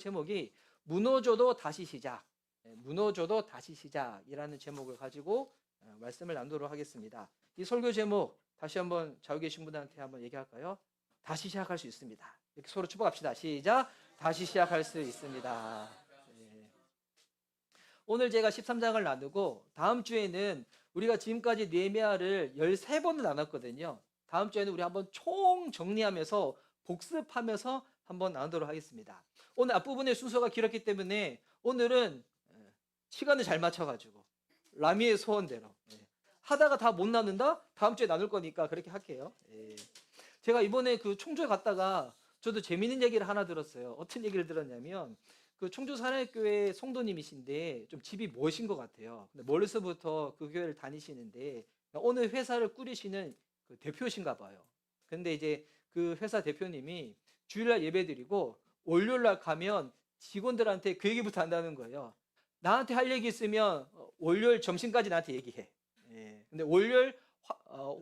제목이 무너져도 다시 시작, 무너져도 다시 시작이라는 제목을 가지고 말씀을 나누도록 하겠습니다. 이 설교 제목 다시 한번 좌우 계신 분들한테 한번 얘기할까요? 다시 시작할 수 있습니다. 이렇게 서로 축복합시다. 시작. 다시 시작할 수 있습니다. 네. 오늘 제가 13장을 나누고 다음 주에는 우리가 지금까지 느헤미야를 13번을 나눴거든요. 다음 주에는 우리 한번 총 정리하면서 복습하면서 한번 나누도록 하겠습니다. 오늘 앞부분의 순서가 길었기 때문에 오늘은 시간을 잘 맞춰가지고 라미의 소원대로 하다가 다 못 나눈다? 다음 주에 나눌 거니까 그렇게 할게요. 제가 이번에 그 청주에 갔다가 저도 재밌는 얘기를 하나 들었어요. 어떤 얘기를 들었냐면 그 청주 사랑교회 성도님이신데 좀 집이 멋인 것 같아요. 근데 멀리서부터 그 교회를 다니시는데 오늘 회사를 꾸리시는 그 대표신가 봐요. 근데 이제 그 회사 대표님이 주일날 예배드리고 월요일날 가면 직원들한테 그 얘기부터 한다는 거예요. 나한테 할 얘기 있으면 월요일 점심까지 나한테 얘기해. 근데 월요일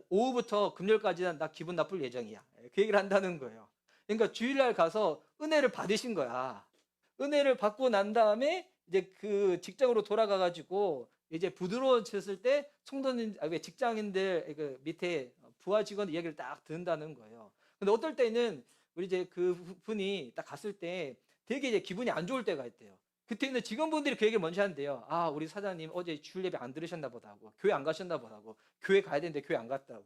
오후부터 금요일까지는 나 기분 나쁠 예정이야. 그 얘기를 한다는 거예요. 그러니까 주일날 가서 은혜를 받으신 거야. 은혜를 받고 난 다음에 이제 그 직장으로 돌아가가지고 이제 부드러워졌을 때 성도님, 직장인들 그 밑에 부하 직원 이야기를 딱 듣는다는 거예요. 근데 어떨 때는 우리 이제 그 분이 딱 갔을 때 되게 이제 기분이 안 좋을 때가 있대요. 그때는 직원분들이 그 얘기를 먼저 한대요. 아, 우리 사장님 어제 주일 예배 안 들으셨나 보다고. 교회 안 가셨나 보다고. 교회 가야 되는데 교회 안 갔다고.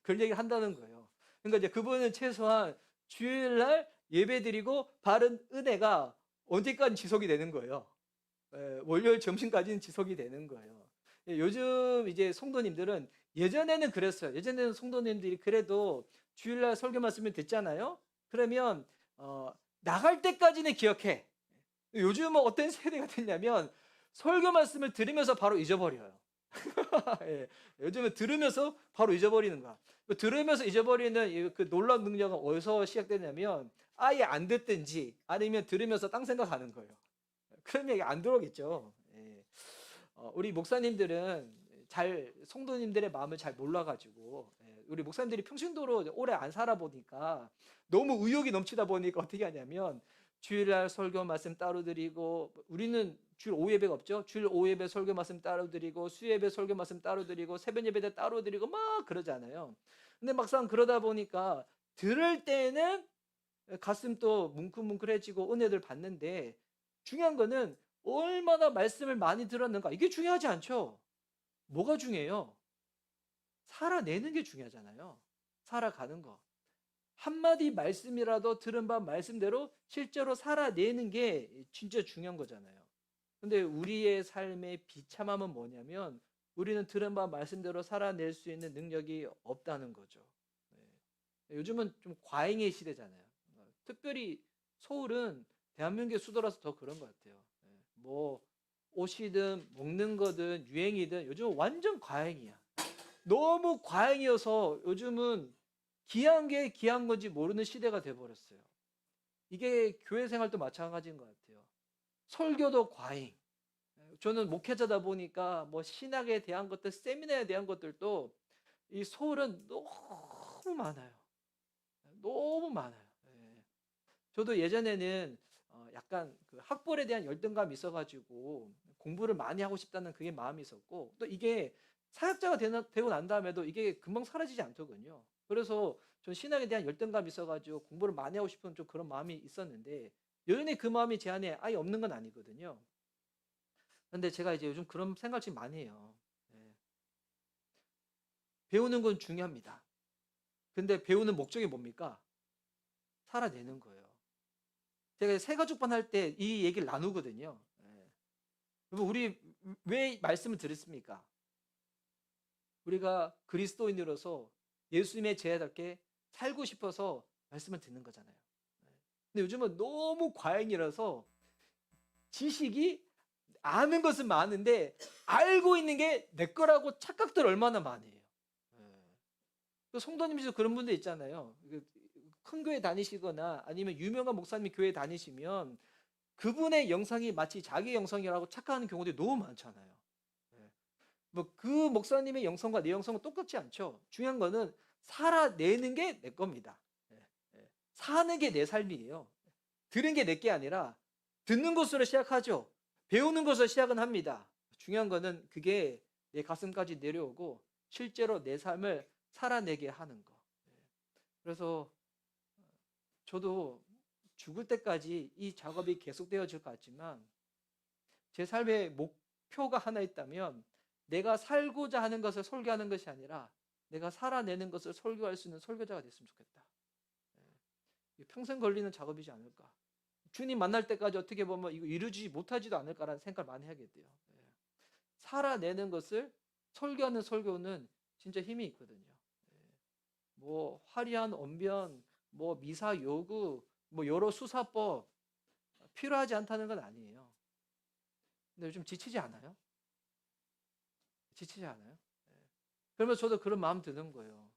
그런 얘기를 한다는 거예요. 그러니까 이제 그분은 최소한 주일날 예배 드리고 바른 은혜가 언제까지 지속이 되는 거예요. 월요일 점심까지는 지속이 되는 거예요. 요즘 이제 성도님들은 예전에는 그랬어요. 예전에는 성도님들이 그래도 주일날 설교 말씀을 듣잖아요. 그러면 나갈 때까지는 기억해. 요즘은 어떤 세대가 됐냐면 설교 말씀을 들으면서 바로 잊어버려요. 예, 요즘은 들으면서 바로 잊어버리는 거야. 들으면서 잊어버리는 그 놀라운 능력은 어디서 시작되냐면 아예 안 듣든지 아니면 들으면서 딴 생각하는 거예요. 그런 얘기 안 들어오겠죠. 예. 우리 목사님들은 잘 성도님들의 마음을 잘 몰라가지고 우리 목사님들이 평신도로 오래 안 살아보니까 너무 의욕이 넘치다 보니까 어떻게 하냐면 주일날 설교 말씀 따로 드리고 우리는 주일 오후 예배가 없죠. 주일 오후 예배 설교 말씀 따로 드리고 수예배 설교 말씀 따로 드리고 새벽 예배 때 따로 드리고 막 그러잖아요. 근데 막상 그러다 보니까 들을 때는 가슴 또 뭉클뭉클해지고 은혜들 받는데 중요한 거는 얼마나 말씀을 많이 들었는가 이게 중요하지 않죠. 뭐가 중요해요? 살아내는 게 중요하잖아요. 살아가는 거. 한마디 말씀이라도 들은 바 말씀대로 실제로 살아내는 게 진짜 중요한 거잖아요. 근데 우리의 삶의 비참함은 뭐냐면 우리는 들은 바 말씀대로 살아낼 수 있는 능력이 없다는 거죠. 네. 요즘은 좀 과잉의 시대잖아요. 특별히 서울은 대한민국의 수도라서 더 그런 것 같아요. 뭐 옷이든 먹는 거든 유행이든 요즘은 완전 과잉이야. 너무 과잉이어서 요즘은 귀한 게 귀한 건지 모르는 시대가 돼버렸어요. 이게 교회 생활도 마찬가지인 것 같아요. 설교도 과잉. 저는 목회자다 보니까 뭐 신학에 대한 것들, 세미나에 대한 것들도 이 서울은 너무 많아요. 너무 많아요. 저도 예전에는 약간 그 학벌에 대한 열등감이 있어가지고 공부를 많이 하고 싶다는 그게 마음이 있었고 또 이게 사역자가 되고 난 다음에도 이게 금방 사라지지 않더군요. 그래서 전 신학에 대한 열등감이 있어가지고 공부를 많이 하고 싶은 좀 그런 마음이 있었는데 여전히 그 마음이 제 안에 아예 없는 건 아니거든요. 근데 제가 이제 요즘 그런 생각을 좀 많이 해요. 예. 배우는 건 중요합니다. 근데 배우는 목적이 뭡니까? 살아내는 거예요. 제가 새 가족반 할 때 이 얘기를 나누거든요. 여러분 우리 왜 말씀을 들었습니까? 우리가 그리스도인으로서 예수님의 제자답게 살고 싶어서 말씀을 듣는 거잖아요. 근데 요즘은 너무 과잉이라서 지식이 아는 것은 많은데 알고 있는 게 내 거라고 착각들 얼마나 많이 해요. 또 성도님들도 그런 분들 있잖아요. 큰 교회 다니시거나 아니면 유명한 목사님이 교회 다니시면 그분의 영성이 마치 자기 영성이라고 착각하는 경우들이 너무 많잖아요. 뭐 그 목사님의 영성과 내 영성은 똑같지 않죠. 중요한 거는 살아내는 게 내 겁니다. 사는 게 내 삶이에요. 들은 게 내 게 아니라 듣는 것으로 시작하죠. 배우는 것으로 시작은 합니다. 중요한 거는 그게 내 가슴까지 내려오고 실제로 내 삶을 살아내게 하는 거. 그래서 저도 죽을 때까지 이 작업이 계속되어질 것 같지만 제 삶의 목표가 하나 있다면 내가 살고자 하는 것을 설교하는 것이 아니라 내가 살아내는 것을 설교할 수 있는 설교자가 됐으면 좋겠다. 평생 걸리는 작업이지 않을까. 주님 만날 때까지 어떻게 보면 이거 이루지 못하지도 않을까라는 생각을 많이 하게 돼요. 살아내는 것을 설교하는 설교는 진짜 힘이 있거든요. 뭐 화려한 언변, 뭐 미사 요구, 뭐 여러 수사법 필요하지 않다는 건 아니에요. 근데 요즘 지치지 않아요? 지치지 않아요? 그러면 저도 그런 마음 드는 거예요.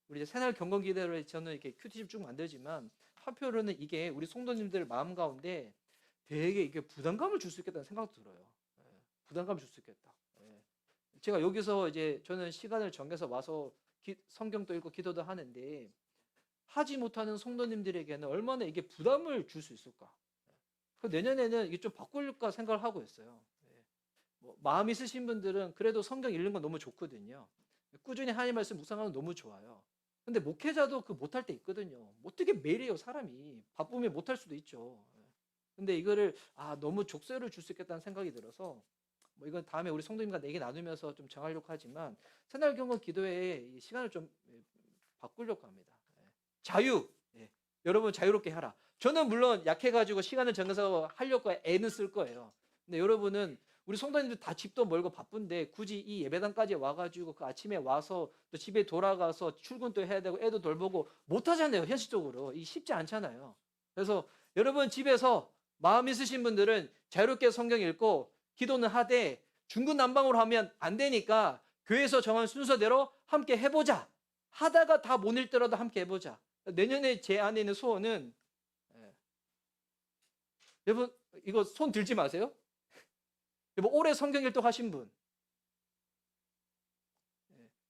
우리 이제 새날 경건 기대로 저는 이렇게 큐티집 쭉 만들지만 한편으로는 이게 우리 성도님들 마음 가운데 되게 이게 부담감을 줄 수 있겠다는 생각도 들어요. 부담감을 줄 수 있겠다. 제가 여기서 이제 저는 시간을 정해서 와서 성경도 읽고 기도도 하는데 하지 못하는 성도님들에게는 얼마나 이게 부담을 줄 수 있을까? 내년에는 이게 좀 바꿀까 생각을 하고 있어요. 뭐 마음 있으신 분들은 그래도 성경 읽는 건 너무 좋거든요. 꾸준히 하나님 말씀 묵상하는 건 너무 좋아요. 근데 목회자도 그 못할 때 있거든요. 어떻게 매일 해요, 사람이. 바쁘면 못할 수도 있죠. 근데 이거를 너무 족쇄를 줄 수 있겠다는 생각이 들어서 뭐 이건 다음에 우리 성도님과 얘기 나누면서 좀 정하려고 하지만 새날 경건 기도회 시간을 좀 바꾸려고 합니다. 자유. 여러분 자유롭게 하라. 저는 물론 약해가지고 시간을 정해서 하려고 애는 쓸 거예요. 근데 여러분은 우리 성도님들 다 집도 멀고 바쁜데 굳이 이 예배당까지 와가지고 그 아침에 와서 또 집에 돌아가서 출근도 해야 되고 애도 돌보고 못하잖아요. 현실적으로. 이 쉽지 않잖아요. 그래서 여러분 집에서 마음 있으신 분들은 자유롭게 성경 읽고 기도는 하되 중구난방으로 하면 안 되니까 교회에서 정한 순서대로 함께 해보자. 하다가 다 못 읽더라도 함께 해보자. 내년에 제 안에 있는 소원은 여러분 이거 손 들지 마세요. 여러분 올해 성경 일독 하신 분,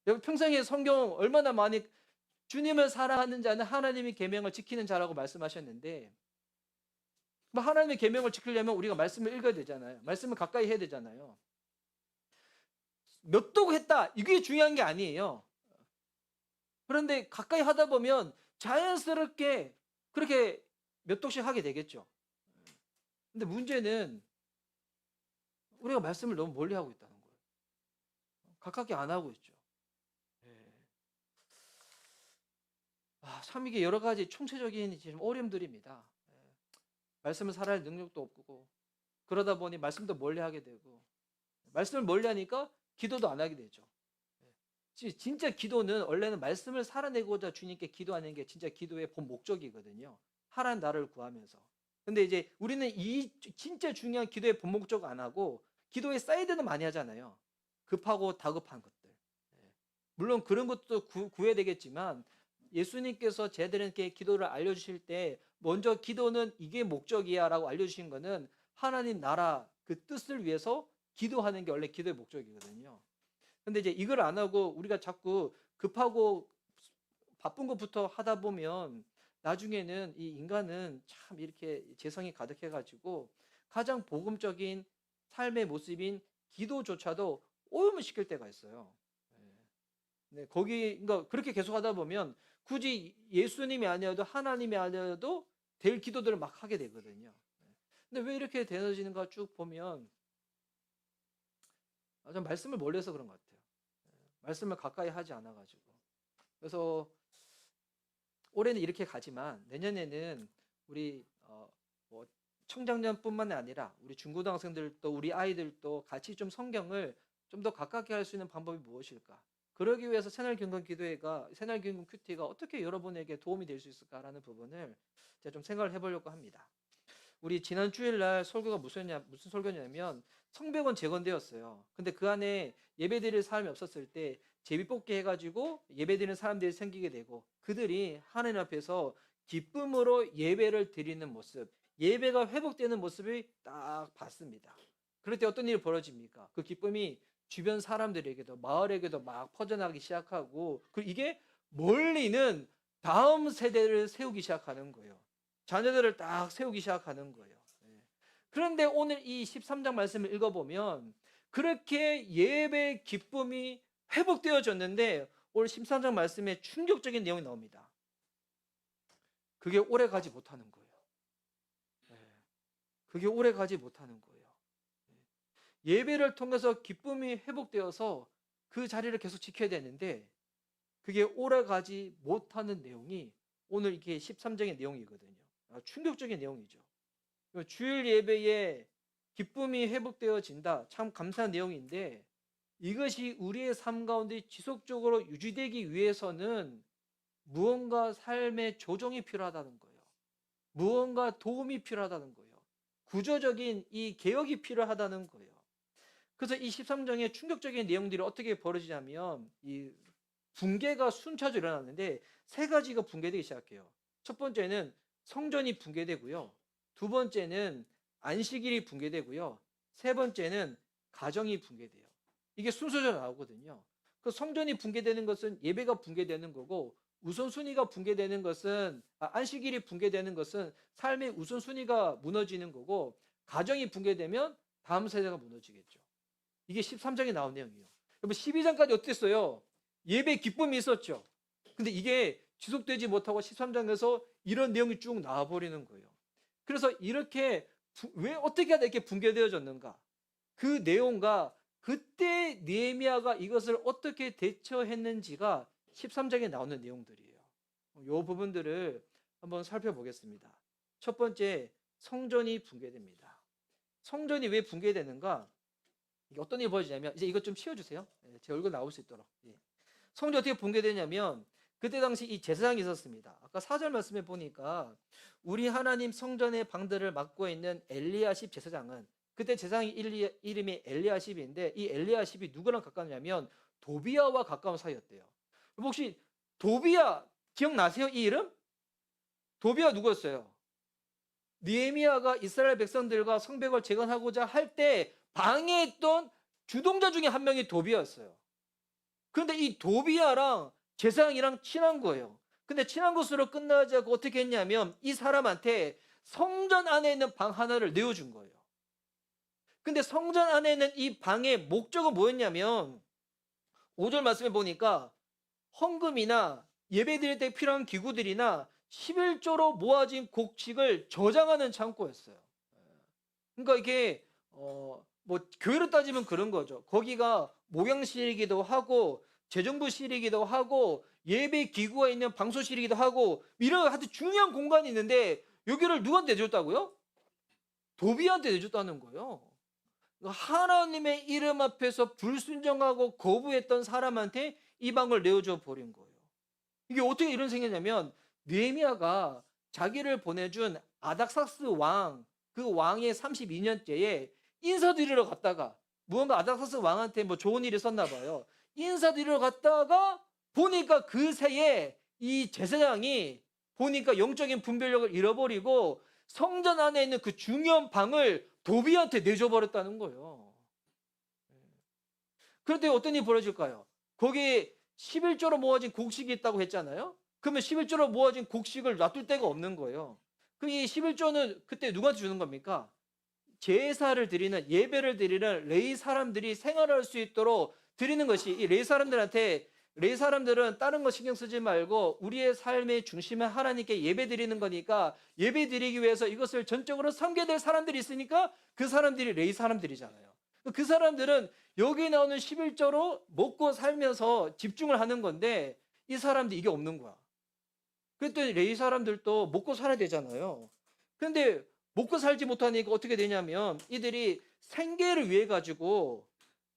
여러분 평생에 성경 얼마나 많이 주님을 사랑하는 자는 하나님의 계명을 지키는 자라고 말씀하셨는데 하나님의 계명을 지키려면 우리가 말씀을 읽어야 되잖아요. 말씀을 가까이 해야 되잖아요. 몇 독 했다 이게 중요한 게 아니에요. 그런데 가까이 하다 보면 자연스럽게 그렇게 몇 독씩 하게 되겠죠. 근데 문제는 우리가 말씀을 너무 멀리 하고 있다는 거예요. 가깝게 안 하고 있죠. 참 이게 여러 가지 총체적인 지금 어려움들입니다. 말씀을 살아야 할 능력도 없고 그러다 보니 말씀도 멀리 하게 되고 말씀을 멀리 하니까 기도도 안 하게 되죠. 진짜 기도는 원래는 말씀을 살아내고자 주님께 기도하는 게 진짜 기도의 본 목적이거든요. 하나님 나라를 구하면서. 근데 이제 우리는 이 진짜 중요한 기도의 본 목적 안 하고 기도의 사이드는 많이 하잖아요. 급하고 다급한 것들. 물론 그런 것도 구해야 되겠지만 예수님께서 저희들에게 기도를 알려주실 때 먼저 기도는 이게 목적이야 라고 알려주신 거는 하나님 나라 그 뜻을 위해서 기도하는 게 원래 기도의 목적이거든요. 근데 이제 이걸 안 하고 우리가 자꾸 급하고 바쁜 것부터 하다 보면 나중에는 이 인간은 참 이렇게 재성이 가득해가지고 가장 복음적인 삶의 모습인 기도조차도 오염을 시킬 때가 있어요. 그러니까 그렇게 계속 하다 보면 굳이 예수님이 아니어도 하나님이 아니어도 될 기도들을 막 하게 되거든요. 근데 왜 이렇게 되어지는가 쭉 보면 좀 말씀을 멀리 해서 그런 것 같아요. 말씀을 가까이 하지 않아가지고. 그래서 올해는 이렇게 가지만 내년에는 우리 뭐 청장년뿐만 아니라 우리 중고등학생들도 우리 아이들도 같이 좀 성경을 좀 더 가깝게 할 수 있는 방법이 무엇일까? 그러기 위해서 새날 경건 큐티가 어떻게 여러분에게 도움이 될 수 있을까라는 부분을 제가 좀 생각을 해보려고 합니다. 우리 지난 주일날 설교가 무슨 설교냐면 성벽은 재건되었어요. 근데 그 안에 예배드릴 사람이 없었을 때 제비뽑기 해가지고 예배드리는 사람들이 생기게 되고 그들이 하나님 앞에서 기쁨으로 예배를 드리는 모습, 예배가 회복되는 모습을 딱 봤습니다. 그럴 때 어떤 일이 벌어집니까? 그 기쁨이 주변 사람들에게도 마을에게도 막 퍼져나가기 시작하고 이게 멀리는 다음 세대를 세우기 시작하는 거예요. 자녀들을 딱 세우기 시작하는 거예요. 그런데 오늘 이 13장 말씀을 읽어보면 그렇게 예배 기쁨이 회복되어졌는데 오늘 13장 말씀에 충격적인 내용이 나옵니다. 그게 오래 가지 못하는 거예요. 그게 오래 가지 못하는 거예요. 예배를 통해서 기쁨이 회복되어서 그 자리를 계속 지켜야 되는데 그게 오래 가지 못하는 내용이 오늘 이게 13장의 내용이거든요. 충격적인 내용이죠. 주일 예배에 기쁨이 회복되어진다. 참 감사한 내용인데 이것이 우리의 삶 가운데 지속적으로 유지되기 위해서는 무언가 삶의 조정이 필요하다는 거예요. 무언가 도움이 필요하다는 거예요. 구조적인 이 개혁이 필요하다는 거예요. 그래서 이 13장의 충격적인 내용들이 어떻게 벌어지냐면 이 붕괴가 순차적으로 일어났는데 세 가지가 붕괴되기 시작해요. 첫 번째는 성전이 붕괴되고요. 두 번째는 안식일이 붕괴되고요. 세 번째는 가정이 붕괴돼요. 이게 순서대로 나오거든요. 그 성전이 붕괴되는 것은 예배가 붕괴되는 거고 우선순위가 붕괴되는 것은 안식일이 붕괴되는 것은 삶의 우선순위가 무너지는 거고 가정이 붕괴되면 다음 세대가 무너지겠죠. 이게 13장에 나온 내용이에요. 여러분 12장까지 어땠어요? 예배 기쁨이 있었죠. 근데 이게 지속되지 못하고 13장에서 이런 내용이 쭉 나와버리는 거예요. 그래서 이렇게 왜 어떻게 하다 이렇게 붕괴되어졌는가? 그 내용과 그때 느헤미야가 이것을 어떻게 대처했는지가 13장에 나오는 내용들이에요. 이 부분들을 한번 살펴보겠습니다. 첫 번째, 성전이 붕괴됩니다. 성전이 왜 붕괴되는가? 이게 어떤 일이 벌어지냐면 이제 이것 좀 치워주세요. 제 얼굴 나올 수 있도록. 성전이 어떻게 붕괴되냐면 그때 당시 이 제사장이 있었습니다. 아까 4절 말씀에 보니까 우리 하나님 성전의 방들을 맡고 있는 엘리야십 제사장은 그때 제사장이 이름이 엘리야십인데 이 엘리야십이 누구랑 가까우냐면 도비야와 가까운 사이였대요. 혹시 도비야 기억나세요? 이 이름? 도비야 누구였어요? 느헤미야가 이스라엘 백성들과 성벽을 재건하고자 할 때 방해했던 주동자 중에 한 명이 도비야였어요. 그런데 이 도비야랑 제사장이랑 친한 거예요. 근데 친한 것으로 끝나지 않고 어떻게 했냐면 이 사람한테 성전 안에 있는 방 하나를 내어준 거예요. 근데 성전 안에 있는 이 방의 목적은 뭐였냐면 5절 말씀에 보니까 헌금이나 예배 드릴 때 필요한 기구들이나 11조로 모아진 곡식을 저장하는 창고였어요. 그러니까 이게 뭐 교회로 따지면 그런 거죠. 거기가 목양실이기도 하고 재정부실이기도 하고 예배 기구가 있는 방소실이기도 하고 이런 아주 중요한 공간이 있는데 여기를 누구한테 내줬다고요? 도비한테 내줬다는 거예요. 하나님의 이름 앞에서 불순종하고 거부했던 사람한테 이 방을 내어줘 버린 거예요. 이게 어떻게 이런 생겼냐면 느헤미야가 자기를 보내준 아닥삭스 왕, 그 왕의 32년째에 인사드리러 갔다가 무언가 아닥삭스 왕한테 뭐 좋은 일이 있었나 봐요. 인사드리러 갔다가 보니까 그 새에 이 제사장이 보니까 영적인 분별력을 잃어버리고 성전 안에 있는 그 중요한 방을 도비한테 내줘버렸다는 거예요. 그런데 어떤 일이 벌어질까요? 거기에 11조로 모아진 곡식이 있다고 했잖아요. 그러면 11조로 모아진 곡식을 놔둘 데가 없는 거예요. 그 이 11조는 그때 누구한테 주는 겁니까? 제사를 드리는 예배를 드리는 레위 사람들이 생활할 수 있도록 드리는 것이 이 레위 사람들한테 레위 사람들은 다른 거 신경 쓰지 말고 우리의 삶의 중심에 하나님께 예배 드리는 거니까 예배 드리기 위해서 이것을 전적으로 섬겨야 될 사람들이 있으니까 그 사람들이 레위 사람들이잖아요. 그 사람들은 여기 나오는 11조로 먹고 살면서 집중을 하는 건데 이 사람들이 이게 없는 거야. 그랬더니 레위 사람들도 먹고 살아야 되잖아요. 근데 먹고 살지 못하니까 어떻게 되냐면 이들이 생계를 위해 가지고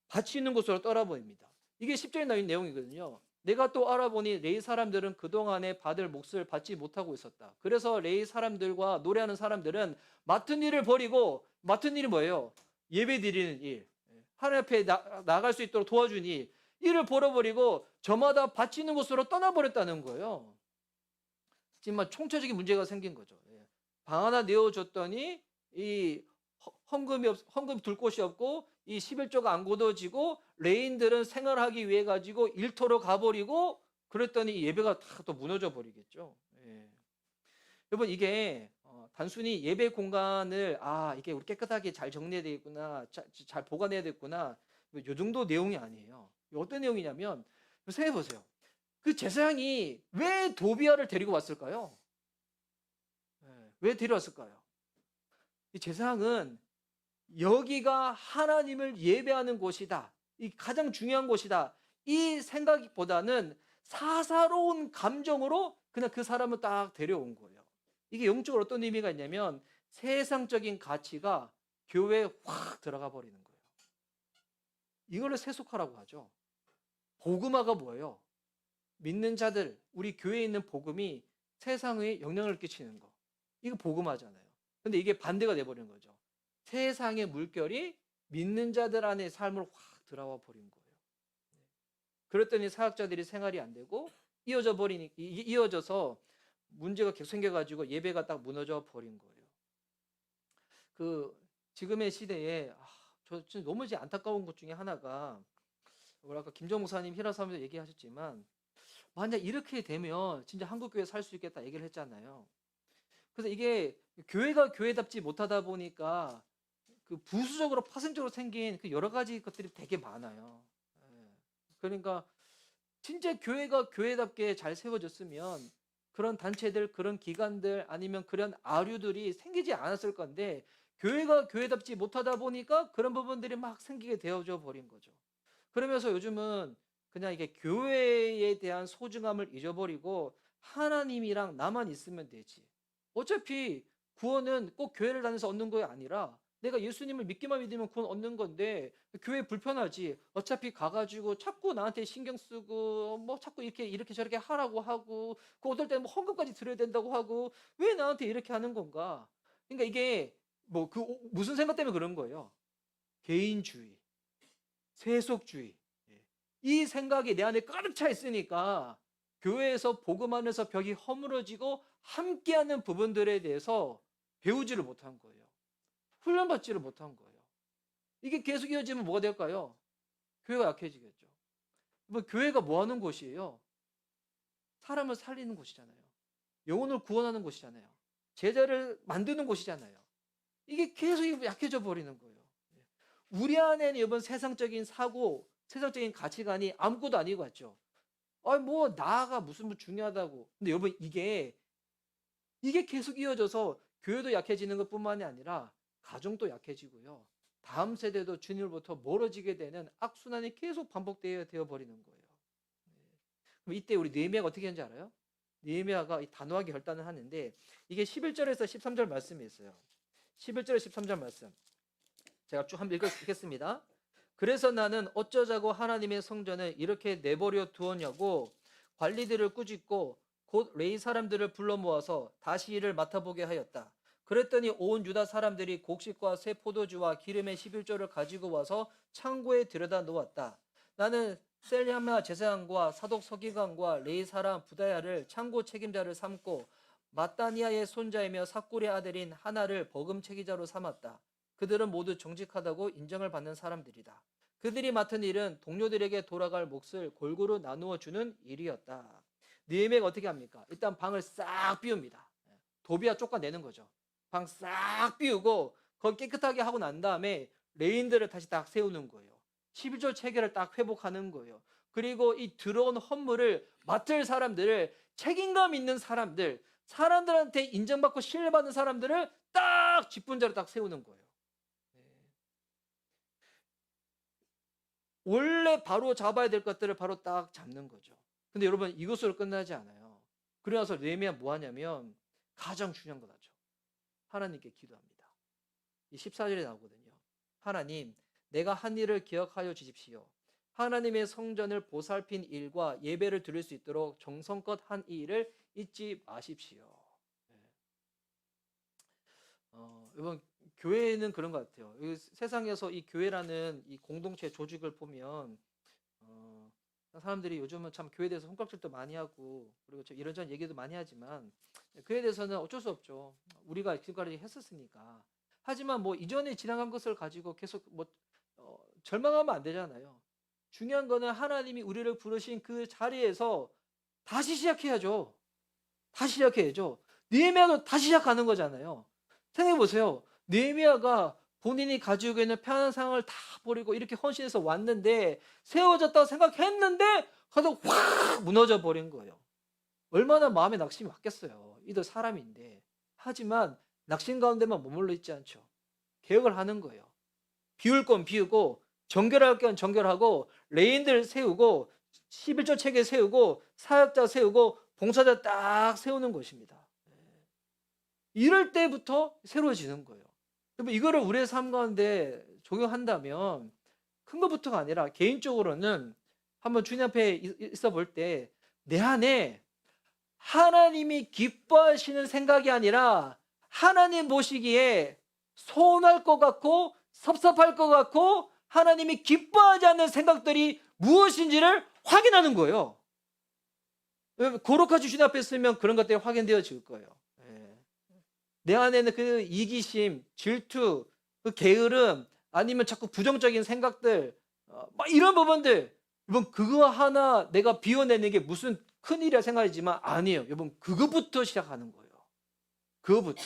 밭이 있는 곳으로 떠나버립니다. 이게 10절에 나온 내용이거든요. 내가 또 알아보니 레위 사람들은 그동안에 받을 몫을 받지 못하고 있었다. 그래서 레위 사람들과 노래하는 사람들은 맡은 일을 버리고 맡은 일이 뭐예요? 예배 드리는 일, 하나님 앞에 나갈 수 있도록 도와준 일을 벌어버리고 저마다 밭이 있는 곳으로 떠나버렸다는 거예요. 정말 총체적인 문제가 생긴 거죠. 방 하나 내어줬더니 이 헌금 둘 곳이 없고 이 11조가 안 굳어지고 레인들은 생활하기 위해 가지고 일터로 가버리고 그랬더니 예배가 다 또 무너져 버리겠죠. 여러분 이게 단순히 예배 공간을 이게 우리 깨끗하게 잘 정리해야 되겠구나, 잘 보관해야 되겠구나, 요 정도 내용이 아니에요. 어떤 내용이냐면 생각해 보세요. 그 제사장이 왜 도비아를 데리고 왔을까요? 왜 데려왔을까요? 이 제사장은 여기가 하나님을 예배하는 곳이다, 이 가장 중요한 곳이다, 이 생각보다는 사사로운 감정으로 그냥 그 사람을 딱 데려온 거예요. 이게 영적으로 어떤 의미가 있냐면 세상적인 가치가 교회에 확 들어가 버리는 거예요. 이걸로 세속화라고 하죠. 복음화가 뭐예요? 믿는 자들, 우리 교회에 있는 복음이 세상에 영향을 끼치는 거, 이거 복음화잖아요. 근데 이게 반대가 돼버리는 거죠. 세상의 물결이 믿는 자들 안에 삶을 확 들어와 버린 거예요. 그랬더니 사역자들이 생활이 안 되고 이어져서 문제가 계속 생겨가지고 예배가 딱 무너져 버린 거예요. 그 지금의 시대에 저 진짜 너무 안타까운 것 중에 하나가, 아까 김정 목사님 히라사면서 얘기하셨지만, 만약 이렇게 되면 진짜 한국 교회 살 수 있겠다 얘기를 했잖아요. 그래서 이게 교회가 교회답지 못하다 보니까 그 부수적으로 파생적으로 생긴 그 여러 가지 것들이 되게 많아요. 그러니까 진짜 교회가 교회답게 잘 세워졌으면 그런 단체들, 그런 기관들, 아니면 그런 아류들이 생기지 않았을 건데, 교회가 교회답지 못하다 보니까 그런 부분들이 막 생기게 되어져 버린 거죠. 그러면서 요즘은 그냥 이게 교회에 대한 소중함을 잊어버리고 하나님이랑 나만 있으면 되지, 어차피 구원은 꼭 교회를 다녀서 얻는 거 아니라 내가 예수님을 믿기만 믿으면 구원 얻는 건데, 교회 불편하지, 어차피 가가지고 자꾸 나한테 신경 쓰고 뭐 자꾸 이렇게 저렇게 하라고 하고, 그 어떨 때는 뭐 헌금까지 드려야 된다고 하고, 왜 나한테 이렇게 하는 건가. 그러니까 이게 뭐 무슨 생각 때문에 그런 거예요? 개인주의, 세속주의, 이 생각이 내 안에 가득 차 있으니까 교회에서 복음 안에서 벽이 허물어지고 함께하는 부분들에 대해서 배우지를 못한 거예요. 훈련받지를 못한 거예요. 이게 계속 이어지면 뭐가 될까요? 교회가 약해지겠죠. 뭐 교회가 뭐 하는 곳이에요? 사람을 살리는 곳이잖아요. 영혼을 구원하는 곳이잖아요. 제자를 만드는 곳이잖아요. 이게 계속 약해져 버리는 거예요. 우리 안에는 이번 세상적인 사고, 세상적인 가치관이 아무것도 아니고 같죠. 뭐 나가 무슨 뭐 중요하다고. 근데 여러분, 이게 계속 이어져서 교회도 약해지는 것뿐만이 아니라 가정도 약해지고요, 다음 세대도 주님으로부터 멀어지게 되는 악순환이 계속 반복되어 버리는 거예요. 그럼 이때 우리 느헤미야가 어떻게 했는지 알아요? 느헤미야가 단호하게 결단을 하는데, 이게 11절에서 13절 말씀이 있어요. 11절 13절 말씀 제가 쭉 한번 읽겠습니다. 그래서 나는 어쩌자고 하나님의 성전을 이렇게 내버려 두었냐고 관리들을 꾸짖고 곧 레위 사람들을 불러 모아서 다시 일을 맡아보게 하였다. 그랬더니 온 유다 사람들이 곡식과 새 포도주와 기름의 11조를 가지고 와서 창고에 들여다 놓았다. 나는 셀랴마 제사장과 사독 서기관과 레위 사람 부다야를 창고 책임자를 삼고 마따니아의 손자이며 삭굴의 아들인 하나를 버금 체기자로 삼았다. 그들은 모두 정직하다고 인정을 받는 사람들이다. 그들이 맡은 일은 동료들에게 돌아갈 몫을 골고루 나누어 주는 일이었다. 느헤미야가 어떻게 합니까? 일단 방을 싹 비웁니다. 도비아 쫓아내는 거죠. 방 싹 비우고 거기 깨끗하게 하고 난 다음에 레인들을 다시 딱 세우는 거예요. 11조 체계를 딱 회복하는 거예요. 그리고 이 들어온 헌물을 맡을 사람들을, 책임감 있는 사람들, 사람들한테 인정받고 신뢰받는 사람들을 딱 직분자로 딱 세우는 거예요. 원래 바로 잡아야 될 것들을 바로 딱 잡는 거죠. 근데 여러분, 이것으로 끝나지 않아요. 그러나서 느헤미야 뭐 하냐면 가장 중요한 거 하죠. 하나님께 기도합니다. 이 14절에 나오거든요. 하나님, 내가 한 일을 기억하여 주십시오. 하나님의 성전을 보살핀 일과 예배를 드릴 수 있도록 정성껏 한 이 일을 잊지 마십시오. 여러분, 교회는 그런 것 같아요. 세상에서 이 교회라는 이 공동체 조직을 보면 사람들이 요즘은 참 교회에 대해서 손가락질도 많이 하고, 그리고 이런저런 얘기도 많이 하지만 그에 대해서는 어쩔 수 없죠. 우리가 지금까지 했었으니까. 하지만 뭐 이전에 지나간 것을 가지고 계속 절망하면 안 되잖아요. 중요한 거는 하나님이 우리를 부르신 그 자리에서 다시 시작해야죠. 다시 시작해야죠. 느헤미야도 다시 시작하는 거잖아요. 생각해 보세요. 느헤미야가 본인이 가지고 있는 편한 상황을 다 버리고 이렇게 헌신해서 왔는데 세워졌다고 생각했는데 가서 확 무너져 버린 거예요. 얼마나 마음에 낙심이 왔겠어요. 이도 사람인데. 하지만 낙심 가운데만 머물러 있지 않죠. 개혁을 하는 거예요. 비울 건 비우고 정결할 건 정결하고 레인들 세우고 11조 체계 세우고 사역자 세우고 봉사자 딱 세우는 것입니다. 이럴 때부터 새로워지는 거예요. 여러분 이거를 우리의 삶 가운데 적용한다면 큰 것부터가 아니라 개인적으로는 한번 주님 앞에 있어 볼 때 내 안에 하나님이 기뻐하시는 생각이 아니라 하나님 보시기에 서운할 것 같고 섭섭할 것 같고 하나님이 기뻐하지 않는 생각들이 무엇인지를 확인하는 거예요. 거룩하신 주님 앞에 있으면 그런 것들이 확인되어질 거예요. 내 안에는 그 이기심, 질투, 그 게으름, 아니면 자꾸 부정적인 생각들, 막 이런 부분들, 여러분 그거 하나 내가 비워내는 게 무슨 큰일이라 생각이지만 아니에요. 여러분 그거부터 시작하는 거예요. 그거부터.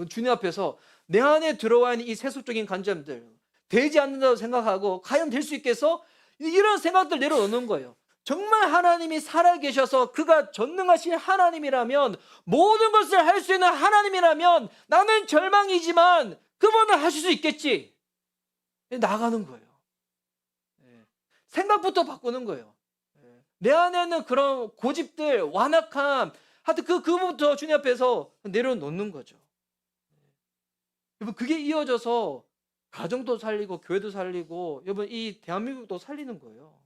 주님 앞에서 내 안에 들어와 있는 이 세속적인 관점들, 되지 않는다고 생각하고 과연 될 수 있겠어? 이런 생각들 내려놓는 거예요. 정말 하나님이 살아계셔서 그가 전능하신 하나님이라면, 모든 것을 할 수 있는 하나님이라면 나는 절망이지만 그분은 하실 수 있겠지. 나가는 거예요. 생각부터 바꾸는 거예요. 내 안에는 그런 고집들, 완악함, 하여튼 그부터 주님 앞에서 내려놓는 거죠. 여러분 그게 이어져서 가정도 살리고 교회도 살리고 여러분 이 대한민국도 살리는 거예요.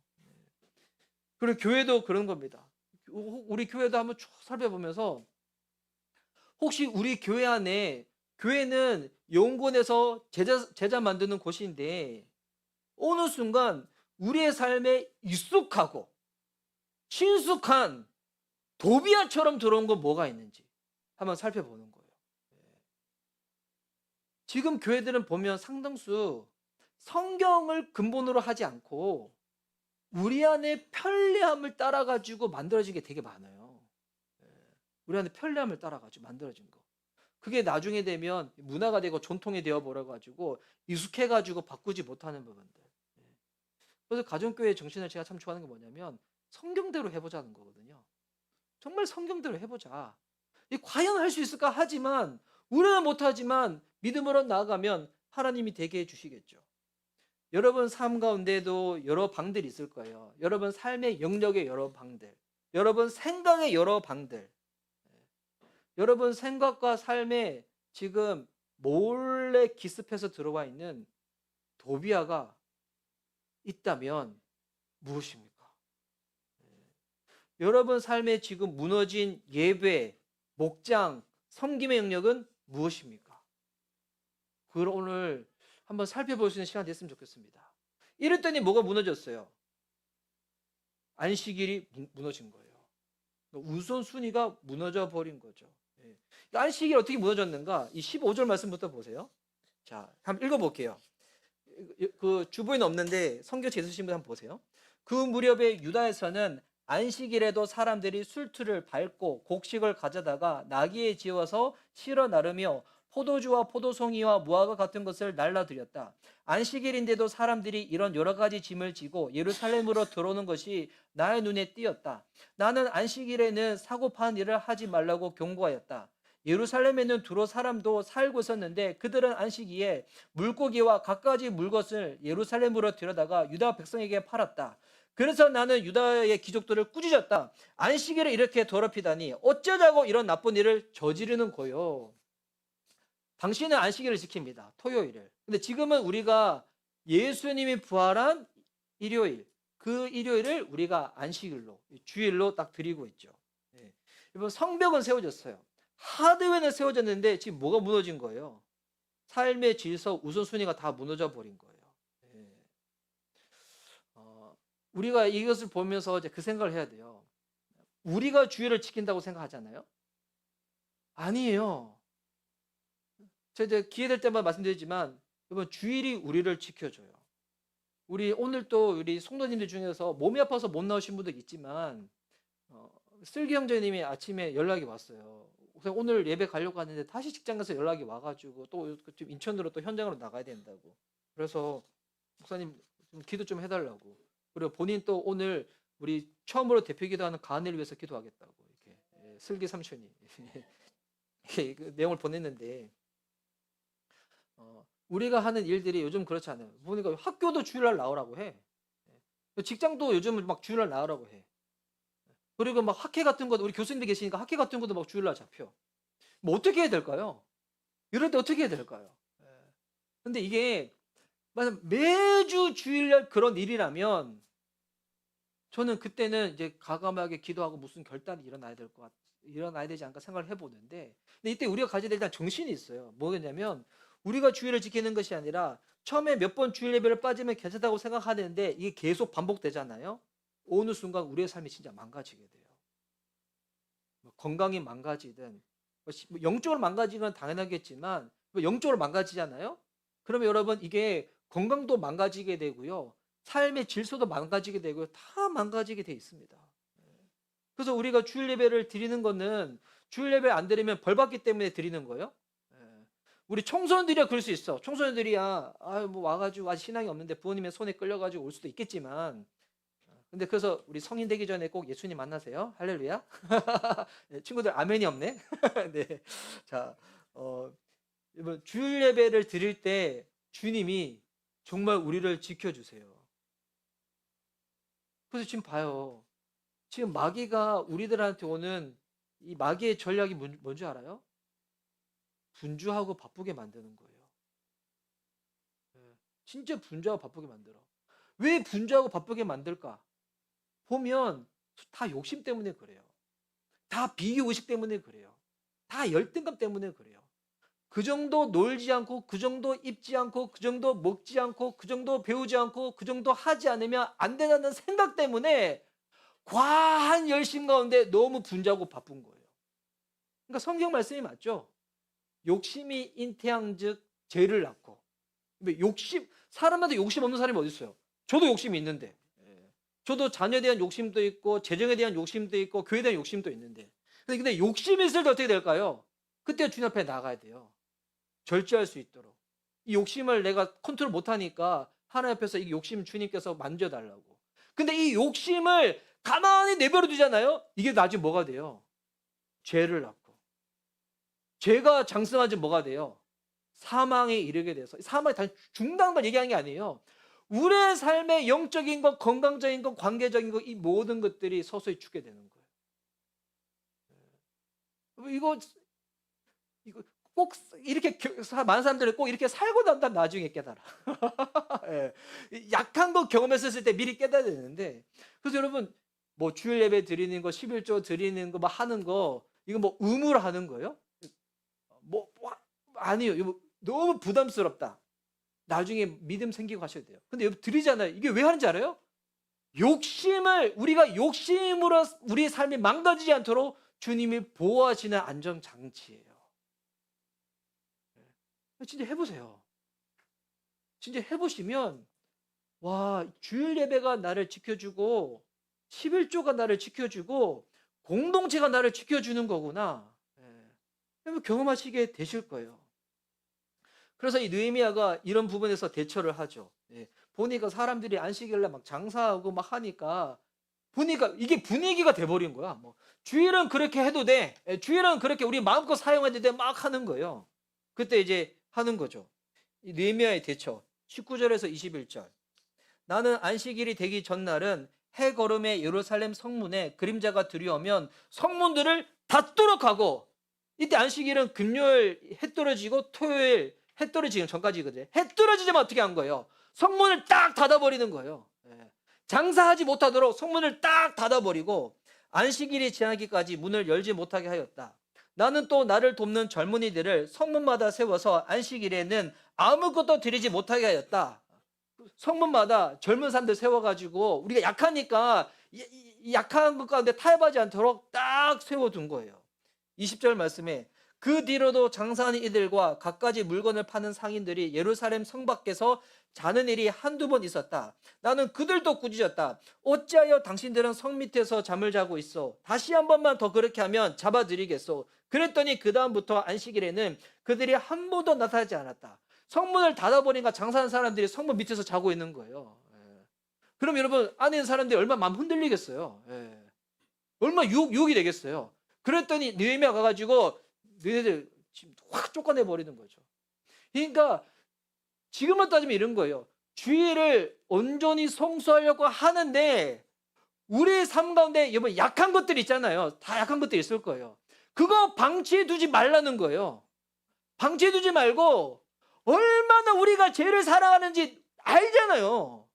그리고 교회도 그런 겁니다. 우리 교회도 한번 쭉 살펴보면서 혹시 우리 교회 안에, 교회는 영혼에서 제자 만드는 곳인데 어느 순간 우리의 삶에 익숙하고 친숙한 도비아처럼 들어온 건 뭐가 있는지 한번 살펴보는 거예요. 지금 교회들은 보면 상당수 성경을 근본으로 하지 않고 우리 안에 편리함을 따라가지고 만들어진 게 되게 많아요. 우리 안에 편리함을 따라가지고 만들어진 거. 그게 나중에 되면 문화가 되고 전통이 되어버려가지고 익숙해가지고 바꾸지 못하는 부분들. 그래서 가정교회의 정신을 제가 참 좋아하는 게 뭐냐면 성경대로 해보자는 거거든요. 정말 성경대로 해보자. 과연 할 수 있을까 하지만 우리는 못하지만 믿음으로 나아가면 하나님이 되게 해주시겠죠. 여러분 삶 가운데도 여러 방들이 있을 거예요. 여러분 삶의 영역의 여러 방들, 여러분 생각의 여러 방들, 여러분 생각과 삶에 지금 몰래 기습해서 들어와 있는 도비아가 있다면 무엇입니까? 여러분 삶에 지금 무너진 예배, 목장, 섬김의 영역은 무엇입니까? 그걸 오늘 한번 살펴볼 수 있는 시간 됐으면 좋겠습니다. 이랬더니 뭐가 무너졌어요? 안식일이 무너진 거예요. 우선순위가 무너져 버린 거죠. 안식일이 어떻게 무너졌는가? 이 15절 말씀부터 보세요. 자, 한번 읽어볼게요. 그 주보에는 없는데 성경책 있으신 분 한번 보세요. 그 무렵에 유다에서는 안식일에도 사람들이 술틀을 밟고 곡식을 가져다가 나귀에 지어서 실어 나르며 포도주와 포도송이와 무화과 같은 것을 날라드렸다. 안식일인데도 사람들이 이런 여러 가지 짐을 지고 예루살렘으로 들어오는 것이 나의 눈에 띄었다. 나는 안식일에는 사고 파는 일을 하지 말라고 경고하였다. 예루살렘에는 두로 사람도 살고 있었는데 그들은 안식일에 물고기와 갖가지 물것을 예루살렘으로 들여다가 유다 백성에게 팔았다. 그래서 나는 유다의 귀족들을 꾸짖었다. 안식일을 이렇게 더럽히다니 어쩌자고 이런 나쁜 일을 저지르는 거요. 당신은 안식일을 지킵니다. 토요일을. 근데 지금은 우리가 예수님이 부활한 일요일, 그 일요일을 우리가 안식일로, 주일로 딱 드리고 있죠. 여러분 성벽은 세워졌어요. 하드웨어는 세워졌는데 지금 뭐가 무너진 거예요? 삶의 질서, 우선순위가 다 무너져 버린 거예요. 우리가 이것을 보면서 이제 그 생각을 해야 돼요. 우리가 주일을 지킨다고 생각하잖아요. 아니에요. 제가 이제 기회 될 때마다 말씀드리지만 여러분 주일이 우리를 지켜줘요. 우리 오늘 또 우리 성도님들 중에서 몸이 아파서 못 나오신 분들 있지만 슬기 형제님이 아침에 연락이 왔어요. 목사님 오늘 예배 가려고 하는데 다시 직장 가서 연락이 와가지고 또 좀 인천으로 또 현장으로 나가야 된다고. 그래서 목사님 좀 기도 좀 해달라고. 그리고 본인 또 오늘 우리 처음으로 대표 기도하는 가은이를 위해서 기도하겠다고 이렇게 슬기 삼촌이 이렇게 그 내용을 보냈는데 우리가 하는 일들이 요즘 그렇지 않아요. 보니까 학교도 주일날 나오라고 해. 직장도 요즘은 막 주일날 나오라고 해. 그리고 막 학회 같은 것도 우리 교수님들 계시니까 학회 같은 것도 막 주일날 잡혀. 뭐 어떻게 해야 될까요? 이럴 때 어떻게 해야 될까요? 근데 이게 만약 매주 주일날 그런 일이라면 저는 그때는 이제 과감하게 기도하고 무슨 결단이 일어나야 되지 않을까 생각을 해보는데, 근데 이때 우리가 가져야 될 일단 정신이 있어요. 뭐겠냐면 우리가 주일을 지키는 것이 아니라 처음에 몇 번 주일 예배를 빠지면 괜찮다고 생각하는데 이게 계속 반복되잖아요. 어느 순간 우리의 삶이 진짜 망가지게 돼요. 건강이 망가지든 영적으로 망가지는 건 당연하겠지만 영적으로 망가지잖아요. 그러면 여러분 이게 건강도 망가지게 되고요. 삶의 질서도 망가지게 되고요. 다 망가지게 돼 있습니다. 그래서 우리가 주일 예배를 드리는 거는 주일 예배 안 드리면 벌 받기 때문에 드리는 거예요. 우리 청소년들이야 그럴 수 있어. 청소년들이야 뭐 와가지고 아직 신앙이 없는데 부모님의 손에 끌려가지고 올 수도 있겠지만, 근데 그래서 우리 성인 되기 전에 꼭 예수님 만나세요. 할렐루야. 친구들 아멘이 없네. 네. 자, 여러분 주일 예배를 드릴 때 주님이 정말 우리를 지켜주세요. 그래서 지금 봐요. 지금 마귀가 우리들한테 오는 이 마귀의 전략이 뭔지 알아요? 분주하고 바쁘게 만드는 거예요. 진짜 분주하고 바쁘게 만들어. 왜 분주하고 바쁘게 만들까? 보면 다 욕심 때문에 그래요. 다 비교의식 때문에 그래요. 다 열등감 때문에 그래요. 그 정도 놀지 않고, 그 정도 입지 않고, 그 정도 먹지 않고, 그 정도 배우지 않고, 그 정도 하지 않으면 안 된다는 생각 때문에 과한 열심 가운데 너무 분주하고 바쁜 거예요. 그러니까 성경 말씀이 맞죠? 욕심이 잉태한즉 죄를 낳고. 사람마다 욕심 없는 사람이 어디 있어요? 저도 욕심이 있는데. 저도 자녀에 대한 욕심도 있고, 재정에 대한 욕심도 있고, 교회에 대한 욕심도 있는데. 근데 욕심이 있을 때 어떻게 될까요? 그때 주님 앞에 나가야 돼요. 절제할 수 있도록. 이 욕심을 내가 컨트롤 못하니까 하나님 앞에서 이 욕심 주님께서 만져달라고. 근데 이 욕심을 가만히 내버려 두잖아요. 이게 나중에 뭐가 돼요? 죄를 낳고. 죄가 장성하지 뭐가 돼요? 사망에 이르게 돼서. 사망이 단지 죽는다는 걸 얘기하는 게 아니에요. 우리의 삶의 영적인 것, 건강적인 것, 관계적인 것, 이 모든 것들이 서서히 죽게 되는 거예요. 이거 꼭 이렇게 많은 사람들은 꼭 이렇게 살고 난다 나중에 깨달아. 예. 약한 거 경험했을 때 미리 깨달아야 되는데, 그래서 여러분 뭐 주일 예배 드리는 거, 11조 드리는 거, 뭐 하는 거, 이거 뭐 의무로 하는 거예요? 아니요. 이거 너무 부담스럽다. 나중에 믿음 생기고 하셔야 돼요. 근데 여러분 드리잖아요. 이게 왜 하는지 알아요? 우리가 욕심으로 우리의 삶이 망가지지 않도록 주님이 보호하시는 안전장치예요. 진짜 해보세요. 진짜 해보시면, 와, 주일 예배가 나를 지켜주고, 11조가 나를 지켜주고, 공동체가 나를 지켜주는 거구나. 경험하시게 되실 거예요. 그래서 이 느헤미야가 이런 부분에서 대처를 하죠. 보니까 사람들이 안식일날 막 장사하고 막 하니까, 보니까 이게 분위기가 돼버린 거야. 뭐 주일은 그렇게 해도 돼. 주일은 그렇게 우리 마음껏 사용해도 돼. 막 하는 거예요. 그때 이제 하는 거죠. 이 느헤미야의 대처. 19절에서 21절. 나는 안식일이 되기 전날은 해 거름에 예루살렘 성문에 그림자가 들이오면 성문들을 닫도록 하고, 이때 안식일은 금요일 해 떨어지고 토요일 해 떨어지기 전까지거든요. 해 떨어지자마자 어떻게 한 거예요? 성문을 딱 닫아버리는 거예요. 장사하지 못하도록 성문을 딱 닫아버리고 안식일이 지나기까지 문을 열지 못하게 하였다. 나는 또 나를 돕는 젊은이들을 성문마다 세워서 안식일에는 아무것도 드리지 못하게 하였다. 성문마다 젊은 사람들 세워가지고 우리가 약하니까 약한 것 가운데 타협하지 않도록 딱 세워둔 거예요. 20절 말씀에 그 뒤로도 장사하는 이들과 갖가지 물건을 파는 상인들이 예루살렘 성 밖에서 자는 일이 한두 번 있었다. 나는 그들도 꾸짖었다. 어찌하여 당신들은 성 밑에서 잠을 자고 있어? 다시 한 번만 더 그렇게 하면 잡아드리겠소. 그랬더니 그 다음부터 안식일에는 그들이 한 번도 나타나지 않았다. 성문을 닫아버리니까 장사하는 사람들이 성문 밑에서 자고 있는 거예요. 그럼 여러분, 안에 있는 사람들이 얼마나 마음 흔들리겠어요. 얼마나 유혹이 되겠어요. 그랬더니 느헤미야가 가가지고 너희들 확 쫓아내 버리는 거죠. 그러니까 지금만 따지면 이런 거예요. 주의를 온전히 성수하려고 하는데 우리의 삶 가운데 여러분 약한 것들 있잖아요. 다 약한 것들이 있을 거예요. 그거 방치해 두지 말라는 거예요. 방치해 두지 말고 얼마나 우리가 죄를 사랑하는지 알잖아요.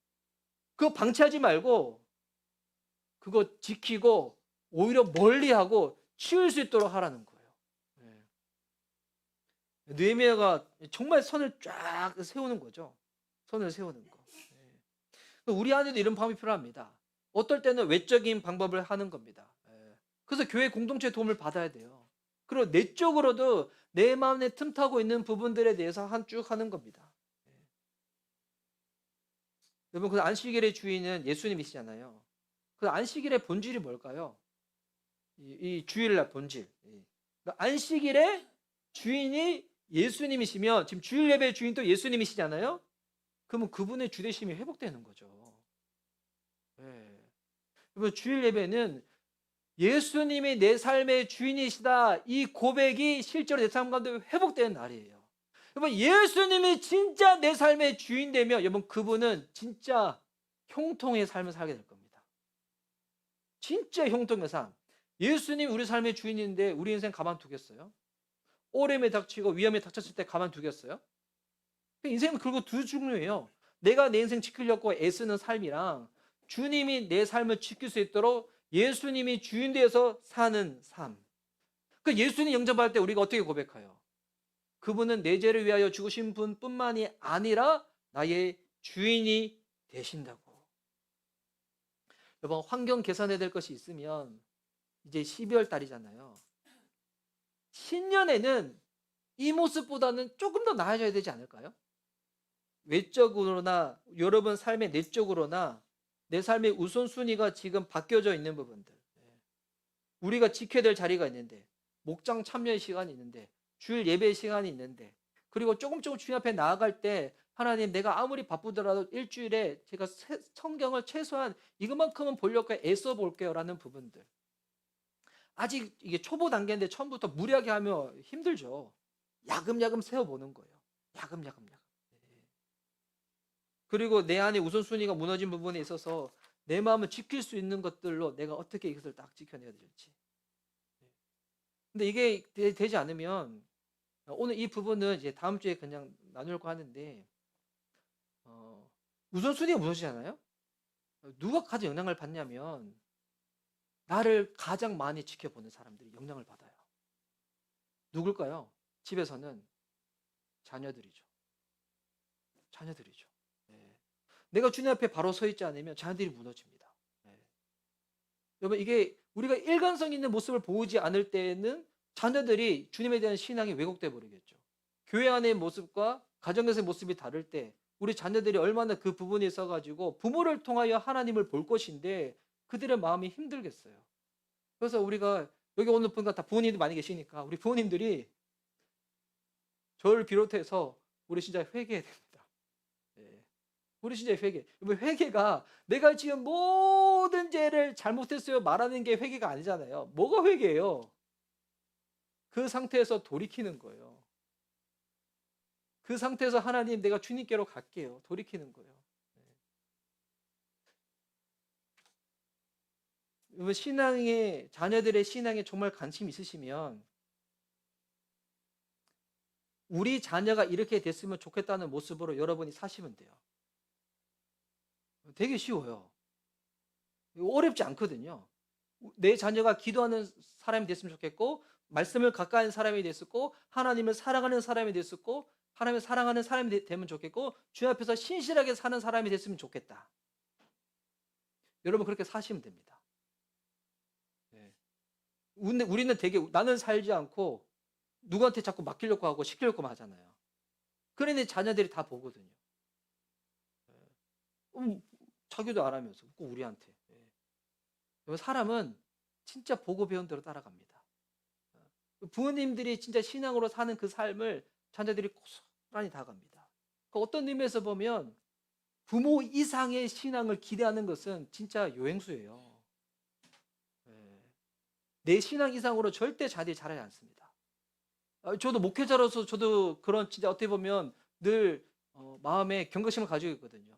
그거 방치하지 말고 그거 지키고 오히려 멀리하고 치울 수 있도록 하라는 거예요. 느헤미야가 정말 선을 쫙 세우는 거죠. 선을 세우는 거. 우리 안에도 이런 방법이 필요합니다. 어떨 때는 외적인 방법을 하는 겁니다. 그래서 교회 공동체 도움을 받아야 돼요. 그리고 내적으로도 내 마음에 틈타고 있는 부분들에 대해서 쭉 하는 겁니다. 여러분, 그 안식일의 주인은 예수님이시잖아요. 그 안식일의 본질이 뭘까요? 이 주일날 본질. 그러니까 안식일의 주인이 예수님이시면 지금 주일 예배의 주인도 예수님이시잖아요. 그러면 그분의 주되심이 회복되는 거죠. 여러분, 주일 예배는 예수님이 내 삶의 주인이시다, 이 고백이 실제로 내 삶 가운데 회복되는 날이에요. 여러분, 예수님이 진짜 내 삶의 주인 되면 여러분 그분은 진짜 형통의 삶을 살게 될 겁니다. 진짜 형통의 삶. 예수님 우리 삶의 주인인데 우리 인생 가만두겠어요? 오름에 닥치고 위험에 닥쳤을 때 가만두겠어요? 인생은 그리고 두 종류예요. 내가 내 인생 지키려고 애쓰는 삶이랑 주님이 내 삶을 지킬 수 있도록 예수님이 주인 되어서 사는 삶. 그 예수님 영접할 때 우리가 어떻게 고백해요? 그분은 내 죄를 위하여 죽으신 분뿐만이 아니라 나의 주인이 되신다고. 여러분, 환경 개선해야 될 것이 있으면 이제 12월 달이잖아요. 신년에는 이 모습보다는 조금 더 나아져야 되지 않을까요? 외적으로나 여러분 삶의 내적으로나 내 삶의 우선순위가 지금 바뀌어져 있는 부분들, 우리가 지켜야 될 자리가 있는데, 목장 참여의 시간이 있는데, 주일 예배의 시간이 있는데, 그리고 조금 주님 앞에 나아갈 때 하나님, 내가 아무리 바쁘더라도 일주일에 제가 성경을 최소한 이것만큼은 보려고 애써 볼게요 라는 부분들. 아직 이게 초보 단계인데 처음부터 무리하게 하면 힘들죠. 야금야금 세워보는 거예요. 야금야금. 그리고 내 안에 우선순위가 무너진 부분에 있어서 내 마음을 지킬 수 있는 것들로 내가 어떻게 이것을 딱 지켜내야 될지. 근데 이게 되지 않으면 오늘 이 부분은 이제 다음 주에 그냥 나누려고 하는데, 우선순위가 무너지잖아요. 누가 가장 영향을 받냐면 나를 가장 많이 지켜보는 사람들이 영향을 받아요. 누굴까요? 집에서는 자녀들이죠. 내가 주님 앞에 바로 서 있지 않으면 자녀들이 무너집니다. 여러분, 이게 우리가 일관성 있는 모습을 보이지 않을 때에는 자녀들이 주님에 대한 신앙이 왜곡돼 버리겠죠. 교회 안의 모습과 가정에서의 모습이 다를 때 우리 자녀들이 얼마나 그 부분에 있어 가지고 부모를 통하여 하나님을 볼 것인데 그들의 마음이 힘들겠어요. 그래서 우리가 여기 오늘 보니까 다 부모님들 많이 계시니까 우리 부모님들이 저를 비롯해서 우리 진짜 회개해야 됩니다. 우리 진짜 회개. 회개가 내가 지금 모든 죄를 잘못했어요 말하는 게 회개가 아니잖아요. 뭐가 회개예요? 그 상태에서 돌이키는 거예요. 그 상태에서 하나님, 내가 주님께로 갈게요. 돌이키는 거예요. 신앙에, 자녀들의 신앙에 정말 관심 있으시면 우리 자녀가 이렇게 됐으면 좋겠다는 모습으로 여러분이 사시면 돼요. 되게 쉬워요. 어렵지 않거든요. 내 자녀가 기도하는 사람이 됐으면 좋겠고, 말씀을 가까이 하는 사람이 됐었고, 하나님을 사랑하는 사람이 됐었고, 하나님을 사랑하는 사람이 되면 좋겠고, 주님 앞에서 신실하게 사는 사람이 됐으면 좋겠다. 여러분, 그렇게 사시면 됩니다. 우리는 되게, 나는 살지 않고 누구한테 자꾸 맡기려고 하고 시키려고 하잖아요. 그러니 자녀들이 다 보거든요. 자기도 안 하면서 꼭 우리한테. 사람은 진짜 보고 배운 대로 따라갑니다. 부모님들이 진짜 신앙으로 사는 그 삶을 자녀들이 고스란히 다갑니다. 어떤 의미에서 보면 부모 이상의 신앙을 기대하는 것은 진짜 요행수예요. 내 신앙 이상으로 절대 자녀들이 자라지 않습니다. 저도 목회자로서 저도 그런 진짜 어떻게 보면 늘 마음에 경각심을 가지고 있거든요.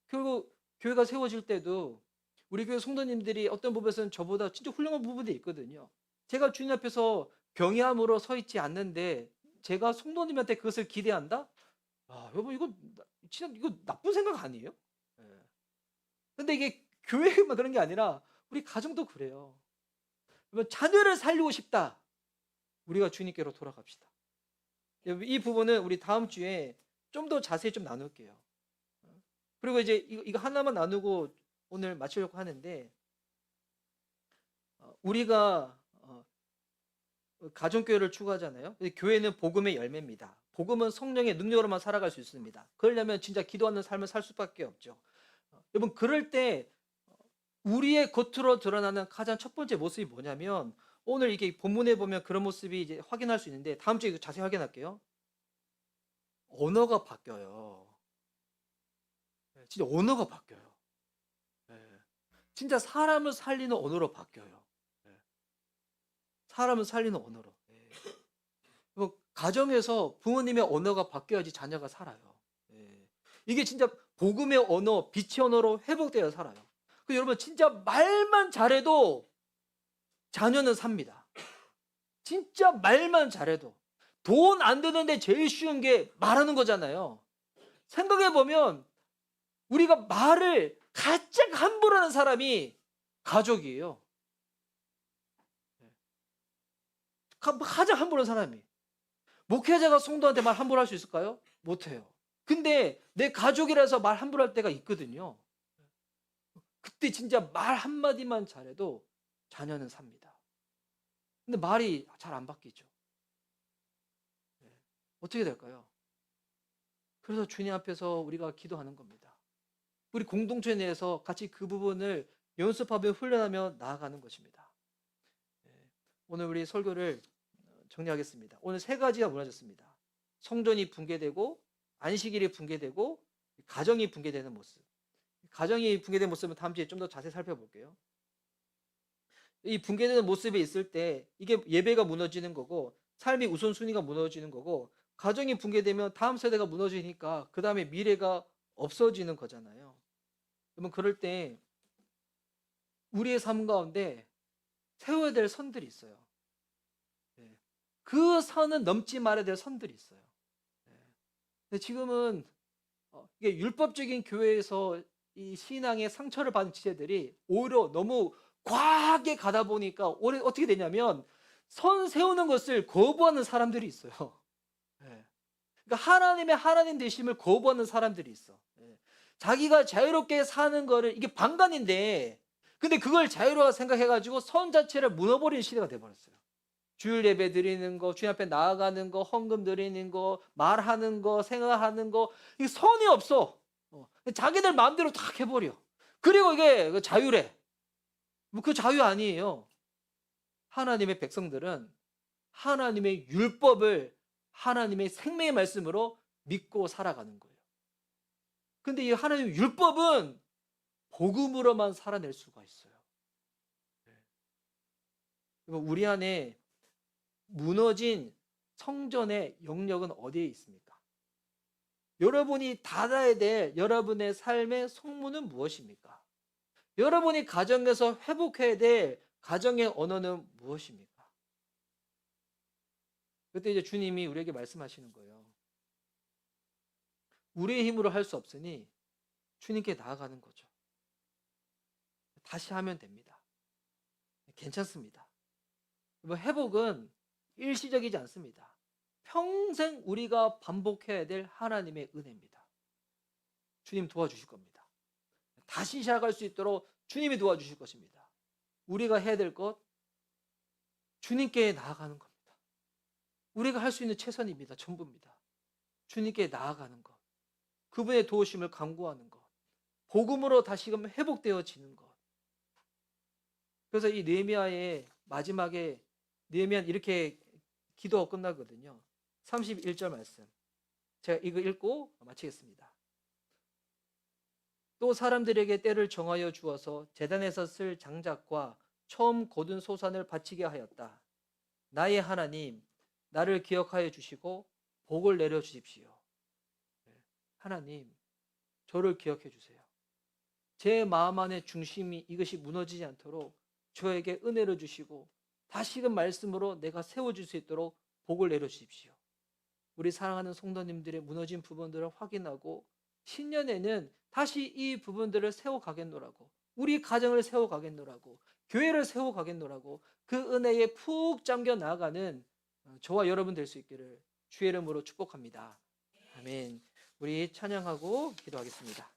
결국 교회가 세워질 때도 우리 교회 성도님들이 어떤 부분에서는 저보다 진짜 훌륭한 부분이 있거든요. 제가 주님 앞에서 병이함으로 서 있지 않는데 제가 성도님한테 그것을 기대한다? 여러분 이거 진짜 이거 나쁜 생각 아니에요? 근데 이게 교회만 그런 게 아니라 우리 가정도 그래요. 자녀를 살리고 싶다. 우리가 주님께로 돌아갑시다. 이 부분은 우리 다음 주에 좀 더 자세히 좀 나눌게요. 그리고 이제 이거 하나만 나누고 오늘 마치려고 하는데, 우리가 가정교회를 추구하잖아요. 근데 교회는 복음의 열매입니다. 복음은 성령의 능력으로만 살아갈 수 있습니다. 그러려면 진짜 기도하는 삶을 살 수밖에 없죠. 여러분 그럴 때 우리의 겉으로 드러나는 가장 첫 번째 모습이 뭐냐면, 오늘 이게 본문에 보면 그런 모습이 이제 확인할 수 있는데 다음 주에 이거 자세히 확인할게요. 언어가 바뀌어요. 진짜 언어가 바뀌어요. 진짜 사람을 살리는 언어로 바뀌어요. 사람을 살리는 언어로. 가정에서 부모님의 언어가 바뀌어야지 자녀가 살아요. 이게 진짜 복음의 언어, 빛의 언어로 회복되어 살아요. 여러분 진짜 말만 잘해도 자녀는 삽니다. 진짜 말만 잘해도. 돈 안 드는데 제일 쉬운 게 말하는 거잖아요. 생각해보면 우리가 말을 가장 함부로 하는 사람이 가족이에요. 가장 함부로 하는 사람이. 목회자가 성도한테 말 함부로 할 수 있을까요? 못해요. 근데 내 가족이라서 말 함부로 할 때가 있거든요. 그때 진짜 말 한마디만 잘해도 자녀는 삽니다. 근데 말이 잘 안 바뀌죠. 어떻게 될까요? 그래서 주님 앞에서 우리가 기도하는 겁니다. 우리 공동체 내에서 같이 그 부분을 연습하며 훈련하며 나아가는 것입니다. 오늘 우리 설교를 정리하겠습니다. 오늘 세 가지가 무너졌습니다. 성전이 붕괴되고, 안식일이 붕괴되고, 가정이 붕괴되는 모습. 가정이 붕괴된 모습은 다음 주에 좀 더 자세히 살펴볼게요. 이 붕괴되는 모습에 있을 때 이게 예배가 무너지는 거고, 삶의 우선순위가 무너지는 거고, 가정이 붕괴되면 다음 세대가 무너지니까 그 다음에 미래가 없어지는 거잖아요. 그러면 그럴 때 우리의 삶 가운데 세워야 될 선들이 있어요. 그 선은 넘지 말아야 될 선들이 있어요. 근데 지금은 이게 율법적인 교회에서 이 신앙의 상처를 받은 지체들이 오히려 너무 과하게 가다 보니까 어떻게 되냐면 선 세우는 것을 거부하는 사람들이 있어요. 그러니까 하나님의 하나님 되심을 거부하는 사람들이 있어. 자기가 자유롭게 사는 거를, 이게 방관인데 근데 그걸 자유로워 생각해가지고 선 자체를 무너버리는 시대가 돼버렸어요. 주일 예배 드리는 거, 주님 앞에 나아가는 거, 헌금 드리는 거, 말하는 거, 생각하는 거, 이게 선이 없어. 자기들 마음대로 다 해버려. 그리고 이게 자유래. 그 자유 아니에요. 하나님의 백성들은 하나님의 율법을 하나님의 생명의 말씀으로 믿고 살아가는 거예요. 근데 이 하나님의 율법은 복음으로만 살아낼 수가 있어요. 우리 안에 무너진 성전의 영역은 어디에 있습니까? 여러분이 닫아야 될 여러분의 삶의 성문은 무엇입니까? 여러분이 가정에서 회복해야 될 가정의 언어는 무엇입니까? 그때 이제 주님이 우리에게 말씀하시는 거예요. 우리의 힘으로 할 수 없으니 주님께 나아가는 거죠. 다시 하면 됩니다. 괜찮습니다. 회복은 일시적이지 않습니다. 평생 우리가 반복해야 될 하나님의 은혜입니다. 주님 도와주실 겁니다. 다시 시작할 수 있도록 주님이 도와주실 것입니다. 우리가 해야 될 것, 주님께 나아가는 겁니다. 우리가 할 수 있는 최선입니다. 전부입니다. 주님께 나아가는 것, 그분의 도우심을 간구하는 것, 복음으로 다시금 회복되어지는 것. 그래서 이 느헤미야의 마지막에 느헤미야는 이렇게 기도가 끝나거든요. 31절 말씀. 제가 이거 읽고 마치겠습니다. 또 사람들에게 때를 정하여 주어서 제단에서 쓸 장작과 처음 거둔 소산을 바치게 하였다. 나의 하나님, 나를 기억하여 주시고 복을 내려 주십시오. 하나님, 저를 기억해 주세요. 제 마음 안의 중심이 이것이 무너지지 않도록 저에게 은혜를 주시고 다시금 말씀으로 내가 세워질 수 있도록 복을 내려 주십시오. 우리 사랑하는 성도님들의 무너진 부분들을 확인하고 신년에는 다시 이 부분들을 세워가겠노라고, 우리 가정을 세워가겠노라고, 교회를 세워가겠노라고 그 은혜에 푹 잠겨 나아가는 저와 여러분 될 수 있기를 주의 이름으로 축복합니다. 아멘. 우리 찬양하고 기도하겠습니다.